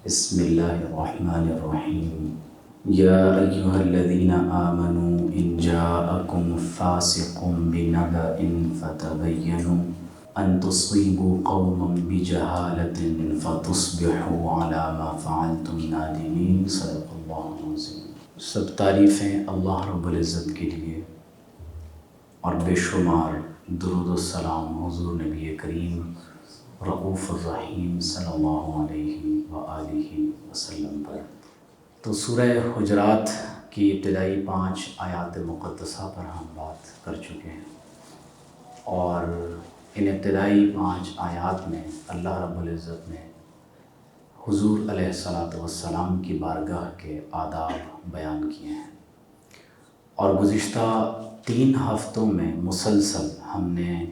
بسم اللہ الرحمن الرحیم یا ایہا الذین آمنوا ان جاءکم فاسق بنبأ فتبینوا ان تصیبوا قوما بجہالۃ فتصبحوا علی ما فعلتم نادمین۔ صدق اللہ العظیم۔ سب تعریفیں اللہ رب العزت کے لیے اور بے شمار درود و سلام حضور نبی کریم رؤوف الرحیم صلی اللہ علیہ وآلہ وسلم پر۔ تو سورہ حجرات کی ابتدائی 5 آیات مقدسہ پر ہم بات کر چکے ہیں، اور ان ابتدائی 5 آیات میں اللہ رب العزت نے حضور علیہ الصلاۃ والسلام کی بارگاہ کے آداب بیان کیے ہیں، اور گزشتہ 3 ہفتوں میں مسلسل ہم نے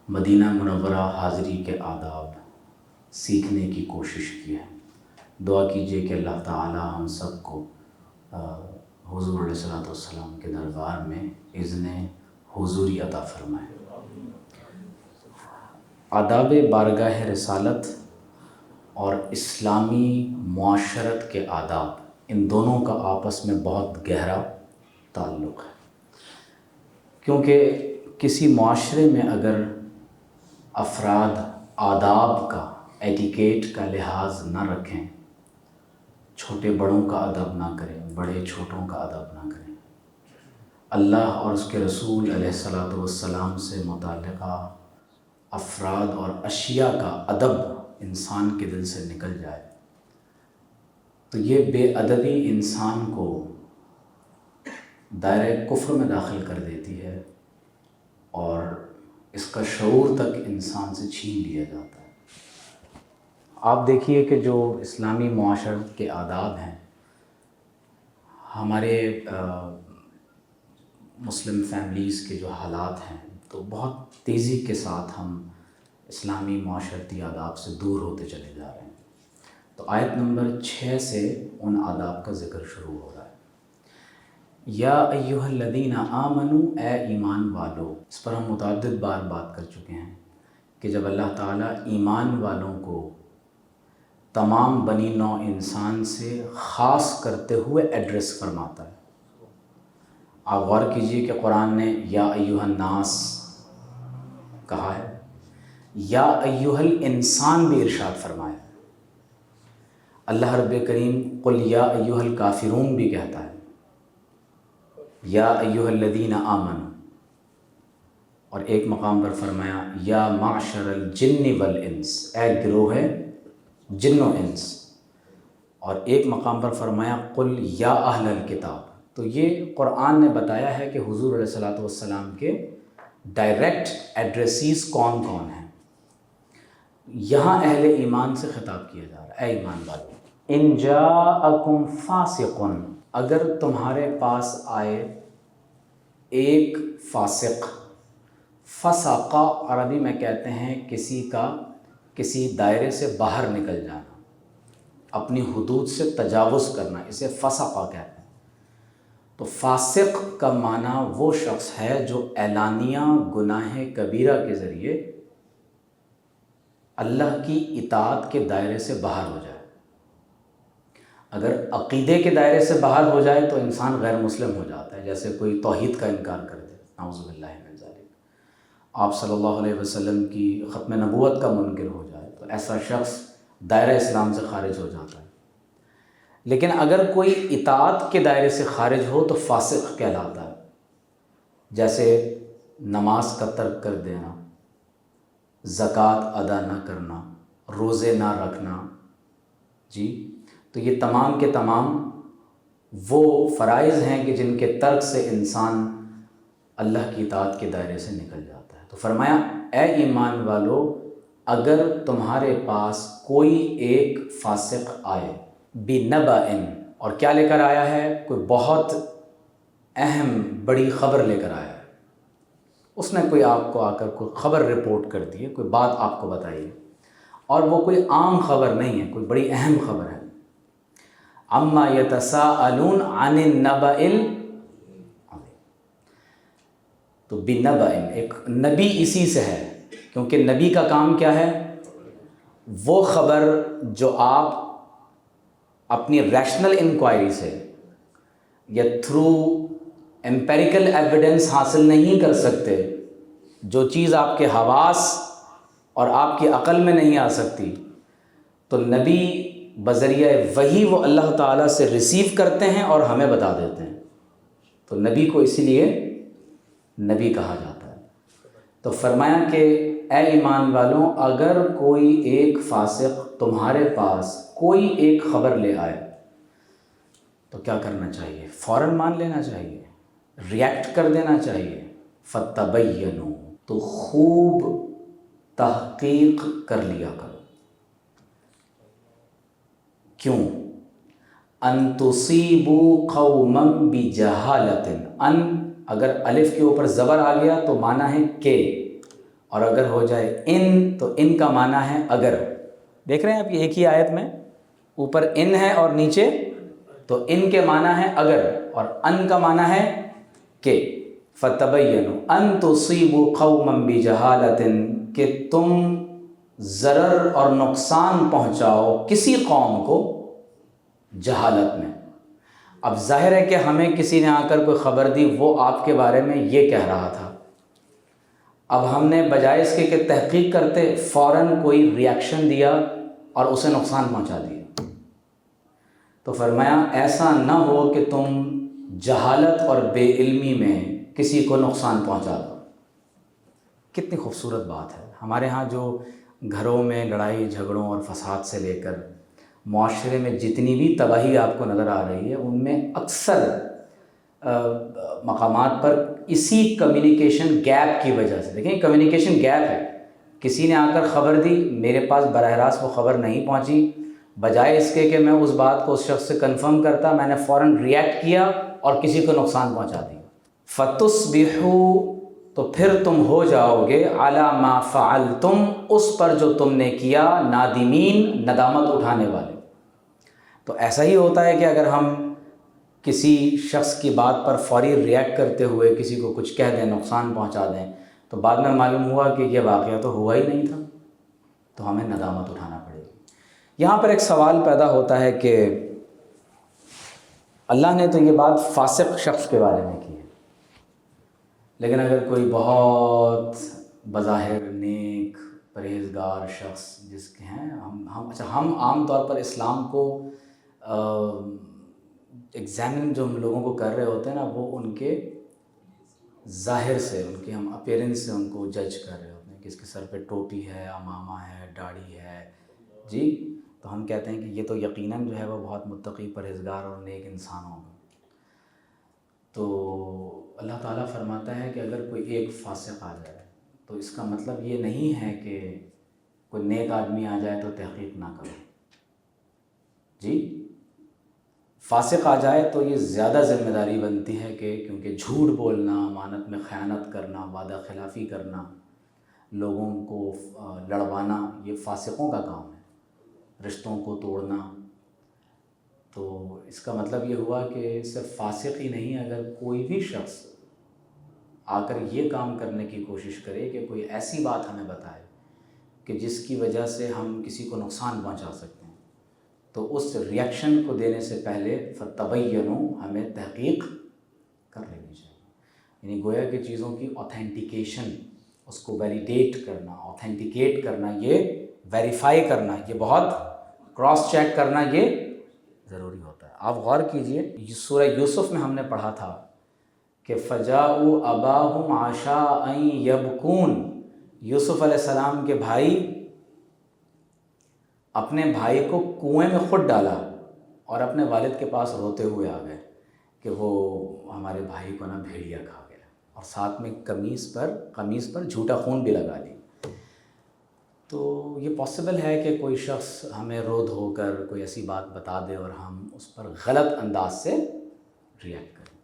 مدینہ منورہ حاضری کے آداب سیکھنے کی کوشش کی ہے۔ دعا کیجئے کہ اللہ تعالی ہم سب کو حضور علیہ الصلوۃ والسلام کے دربار میں اذن حضوری عطا فرمائے۔ آداب بارگاہ رسالت اور اسلامی معاشرت کے آداب، ان دونوں کا آپس میں بہت گہرا تعلق ہے، کیونکہ کسی معاشرے میں اگر افراد آداب کا، ایٹیکیٹ کا لحاظ نہ رکھیں، چھوٹے بڑوں کا ادب نہ کریں، بڑے چھوٹوں کا ادب نہ کریں، اللہ اور اس کے رسول علیہ الصلوۃ والسلام سے متعلقہ افراد اور اشیاء کا ادب انسان کے دل سے نکل جائے، تو یہ بے ادبی انسان کو دائرۂ کفر میں داخل کر دیتی ہے، اور اس کا شعور تک انسان سے چھین لیا جاتا ہے۔ آپ دیکھیے کہ جو اسلامی معاشرت کے آداب ہیں، ہمارے مسلم فیملیز کے جو حالات ہیں، تو بہت تیزی کے ساتھ ہم اسلامی معاشرتی آداب سے دور ہوتے چلے جا رہے ہیں۔ تو آیت نمبر 6 سے ان آداب کا ذکر شروع ہو رہا ہے۔ یا ایہا الذین آمنوا، اے ایمان والو۔ اس پر ہم متعدد بار بات کر چکے ہیں کہ جب اللہ تعالیٰ ایمان والوں کو تمام بنی نوع انسان سے خاص کرتے ہوئے ایڈریس فرماتا ہے، آپ غور کیجئے کہ قرآن نے یا ایہا الناس کہا ہے، یا ایہا الانسان بھی ارشاد فرمایا ہے۔ اللہ رب کریم قل یا ایہا الکافرون بھی کہتا ہے، یا ایہا الذین آمنوا، اور ایک مقام پر فرمایا یا معشر الجن والانس، اے گروہ جن و انس، اور ایک مقام پر فرمایا قل یا اہل الکتاب۔ تو یہ قرآن نے بتایا ہے کہ حضور علیہ الصلوۃ والسلام کے ڈائریکٹ ایڈریسیز کون کون ہیں۔ یہاں اہل ایمان سے خطاب کیا جا رہا ہے، اے ایمان والو، ان جاءکم فاسق، اگر تمہارے پاس آئے ایک فاسق۔ فسق عربی میں کہتے ہیں کسی کا کسی دائرے سے باہر نکل جانا، اپنی حدود سے تجاوز کرنا، اسے فسق کہتے ہیں۔ تو فاسق کا معنی وہ شخص ہے جو اعلانیہ گناہ کبیرہ کے ذریعے اللہ کی اطاعت کے دائرے سے باہر ہو جائے۔ اگر عقیدے کے دائرے سے باہر ہو جائے تو انسان غیر مسلم ہو جاتا ہے، جیسے کوئی توحید کا انکار کر دے، نعوذ باللہ من ذالک، آپ صلی اللہ علیہ وسلم کی ختم نبوت کا منکر ہو جائے تو ایسا شخص دائرہ اسلام سے خارج ہو جاتا ہے۔ لیکن اگر کوئی اطاعت کے دائرے سے خارج ہو تو فاسق کہلاتا ہے، جیسے نماز کا ترک کر دینا، زکوٰۃ ادا نہ کرنا، روزے نہ رکھنا، جی، تو یہ تمام کے تمام وہ فرائض ہیں کہ جن کے ترک سے انسان اللہ کی اطاعت کے دائرے سے نکل جاتا ہے۔ تو فرمایا اے ایمان والو، اگر تمہارے پاس کوئی ایک فاسق آئے، بنبأ، اور کیا لے کر آیا ہے؟ کوئی بہت اہم بڑی خبر لے کر آیا ہے، اس نے کوئی آپ کو آ کر کوئی خبر رپورٹ کر دی ہے، کوئی بات آپ کو بتائی ہے، اور وہ کوئی عام خبر نہیں ہے، کوئی بڑی اہم خبر ہے۔ عما یتساءلون عن النبأ العظیم، تو بنبأ، ایک نبی اسی سے ہے، کیونکہ نبی کا کام کیا ہے؟ وہ خبر جو آپ اپنی ریشنل انکوائری سے یا تھرو امپیریکل ایویڈنس حاصل نہیں کر سکتے، جو چیز آپ کے حواس اور آپ کی عقل میں نہیں آ سکتی، تو نبی بذریعہ وحی وہ اللہ تعالیٰ سے ریسیو کرتے ہیں اور ہمیں بتا دیتے ہیں، تو نبی کو اسی لیے نبی کہا جاتا ہے۔ تو فرمایا کہ اے ایمان والوں، اگر کوئی ایک فاسق تمہارے پاس کوئی ایک خبر لے آئے تو کیا کرنا چاہیے؟ فوراً مان لینا چاہیے، ریئیکٹ کر دینا چاہیے۔ فتبینوا، تو خوب تحقیق کر لیا کرو۔ کیوں؟ ان تصیبوا قوما بجہالۃ، ان اگر الف کے اوپر زبر آ گیا تو معنی ہے کہ، اور اگر ہو جائے ان تو ان کا معنی ہے اگر۔ دیکھ رہے ہیں آپ، یہ ایک ہی آیت میں اوپر ان ہے اور نیچے، تو ان کے معنی ہے اگر، اور ان کا معنی ہے کہ۔ فتبینوا ان تصیبوا قوما بجہالۃ، کہ تم ضرر اور نقصان پہنچاؤ کسی قوم کو جہالت میں۔ اب ظاہر ہے کہ ہمیں کسی نے آ کر کوئی خبر دی، وہ آپ کے بارے میں یہ کہہ رہا تھا، اب ہم نے بجائے اس کے کہ تحقیق کرتے فوراً کوئی ریاکشن دیا اور اسے نقصان پہنچا دیا۔ تو فرمایا ایسا نہ ہو کہ تم جہالت اور بے علمی میں کسی کو نقصان پہنچا دو۔ کتنی خوبصورت بات ہے۔ ہمارے ہاں جو گھروں میں لڑائی جھگڑوں اور فساد سے لے کر معاشرے میں جتنی بھی تباہی آپ کو نظر آ رہی ہے، ان میں اکثر مقامات پر اسی کمیونیکیشن گیپ کی وجہ سے، دیکھیں کمیونیکیشن گیپ ہے، کسی نے آ کر خبر دی، میرے پاس براہ راست وہ خبر نہیں پہنچی، بجائے اس کے کہ میں اس بات کو اس شخص سے کنفرم کرتا، میں نے فوراً ریئیکٹ کیا اور کسی کو نقصان پہنچا دیا۔ فتصبحوا، تو پھر تم ہو جاؤ گے، علی ما فعلتم، اس پر جو تم نے کیا، نادمین، ندامت اٹھانے والے۔ تو ایسا ہی ہوتا ہے کہ اگر ہم کسی شخص کی بات پر فوری ریئیکٹ کرتے ہوئے کسی کو کچھ کہہ دیں، نقصان پہنچا دیں، تو بعد میں معلوم ہوا کہ یہ واقعہ تو ہوا ہی نہیں تھا، تو ہمیں ندامت اٹھانا پڑے گی۔ یہاں پر ایک سوال پیدا ہوتا ہے کہ اللہ نے تو یہ بات فاسق شخص کے بارے میں کی ہے، لیکن اگر کوئی بہت بظاہر نیک پرہیزگار شخص جس کے ہیں ہم عام طور پر اسلام کو ایگزامن جو ہم لوگوں کو کر رہے ہوتے ہیں نا، وہ ان کے ظاہر سے، ان کے ہم اپیرنس سے ان کو جج کر رہے ہوتے ہیں کہ اس کے سر پہ ٹوپی ہے، عمامہ ہے، داڑھی ہے، جی، تو ہم کہتے ہیں کہ یہ تو یقیناً جو ہے وہ بہت متقی پرہیزگار اور نیک انسان ہوگا۔ تو اللہ تعالیٰ فرماتا ہے کہ اگر کوئی ایک فاسق آ جائے تو اس کا مطلب یہ نہیں ہے کہ کوئی نیک آدمی آ جائے تو تحقیق نہ کرو، جی، فاسق آ جائے تو یہ زیادہ ذمہ داری بنتی ہے کہ کیونکہ جھوٹ بولنا، امانت میں خیانت کرنا، وعدہ خلافی کرنا، لوگوں کو لڑوانا، یہ فاسقوں کا کام ہے، رشتوں کو توڑنا۔ تو اس کا مطلب یہ ہوا کہ صرف فاسق ہی نہیں، اگر کوئی بھی شخص آ کر یہ کام کرنے کی کوشش کرے کہ کوئی ایسی بات ہمیں بتائے کہ جس کی وجہ سے ہم کسی کو نقصان پہنچا سکتے ہیں، تو اس ریاکشن کو دینے سے پہلے فتبینوا، ہمیں تحقیق کر لینی چاہیے۔ یعنی گویا کہ چیزوں کی اوتھینٹیکیشن، اس کو ویلیڈیٹ کرنا، اوتھینٹیکیٹ کرنا، یہ ویریفائی کرنا، یہ بہت کراس چیک کرنا یہ ضروری ہوتا ہے۔ آپ غور کیجئے، سورہ یوسف میں ہم نے پڑھا تھا کہ فجاءوا اباہم عشاء یبکون، یوسف علیہ السلام کے بھائی اپنے بھائی کو کنویں میں خود ڈالا اور اپنے والد کے پاس روتے ہوئے آ گئے کہ وہ ہمارے بھائی کو نا بھیڑیا کھا گیا، اور ساتھ میں قمیص پر جھوٹا خون بھی لگا لی۔ تو یہ پاسبل ہے کہ کوئی شخص ہمیں رو دھو کر کوئی ایسی بات بتا دے اور ہم اس پر غلط انداز سے ریئیکٹ کریں۔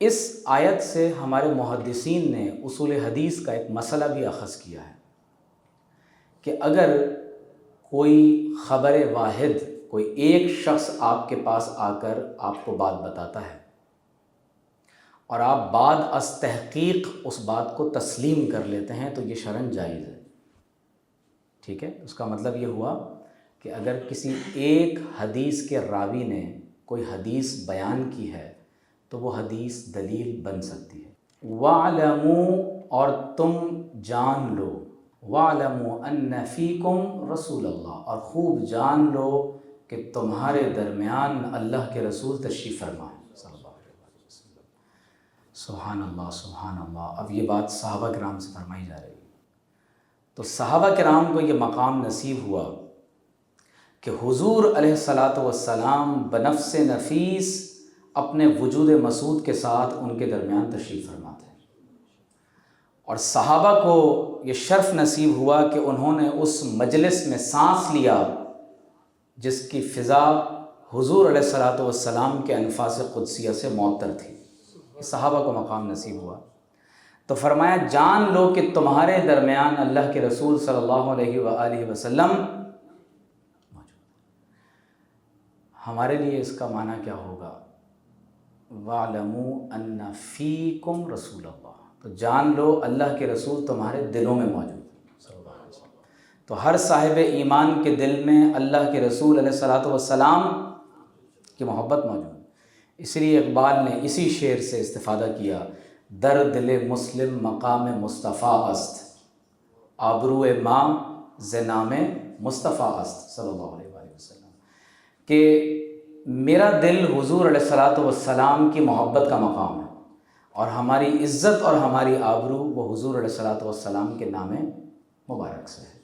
اس آیت سے ہمارے محدثین نے اصول حدیث کا ایک مسئلہ بھی اخذ کیا ہے کہ اگر کوئی خبر واحد، کوئی ایک شخص آپ کے پاس آ کر آپ کو بات بتاتا ہے اور آپ بعد از تحقیق اس بات کو تسلیم کر لیتے ہیں، تو یہ شرعاً جائز ہے، ٹھیک ہے۔ اس کا مطلب یہ ہوا کہ اگر کسی ایک حدیث کے راوی نے کوئی حدیث بیان کی ہے تو وہ حدیث دلیل بن سکتی ہے۔ وَاعْلَمُوا، اور تم جان لو، وَاعْلَمُوا أَنَّ فِيكُمْ رسول اللہ، اور خوب جان لو کہ تمہارے درمیان اللہ کے رسول تشریف فرما ہے صلی اللہ علیہ وسلم۔ سبحان اللہ، سبحان اللہ۔ اب یہ بات صحابہ کرام سے فرمائی جا رہی ہے، تو صحابہ کرام کو یہ مقام نصیب ہوا کہ حضور علیہ الصلاۃ والسلام بنفس نفیس اپنے وجود مسعود کے ساتھ ان کے درمیان تشریف فرماتے ہیں، اور صحابہ کو یہ شرف نصیب ہوا کہ انہوں نے اس مجلس میں سانس لیا جس کی فضا حضور علیہ الصلاۃ والسلام کے انفاس قدسیہ سے معطر تھی۔ یہ صحابہ کو مقام نصیب ہوا، تو فرمایا جان لو کہ تمہارے درمیان اللہ کے رسول صلی اللہ علیہ وآلہ وسلم موجود۔ ہمارے لیے اس کا معنی کیا ہوگا؟ وَاعْلَمُوا أَنَّ فِيكُمْ رسول اللہ، تو جان لو اللہ کے رسول تمہارے دلوں میں موجود صلی اللہ علیہ وسلم۔ تو ہر صاحب ایمان کے دل میں اللہ کے رسول علیہ الصلاۃ والسلام کی محبت موجود۔ اس لیے اقبال نے اسی شعر سے استفادہ کیا، در دل مسلم مقام مصطفیٰ است، آبرو ما ز نام مصطفیٰ است صلی اللہ علیہ وآلہ وسلم، کہ میرا دل حضور علیہ الصلاۃ والسلام کی محبت کا مقام ہے، اور ہماری عزت اور ہماری آبرو وہ حضور علیہ الصلاۃ والسلام کے نام مبارک سے ہے۔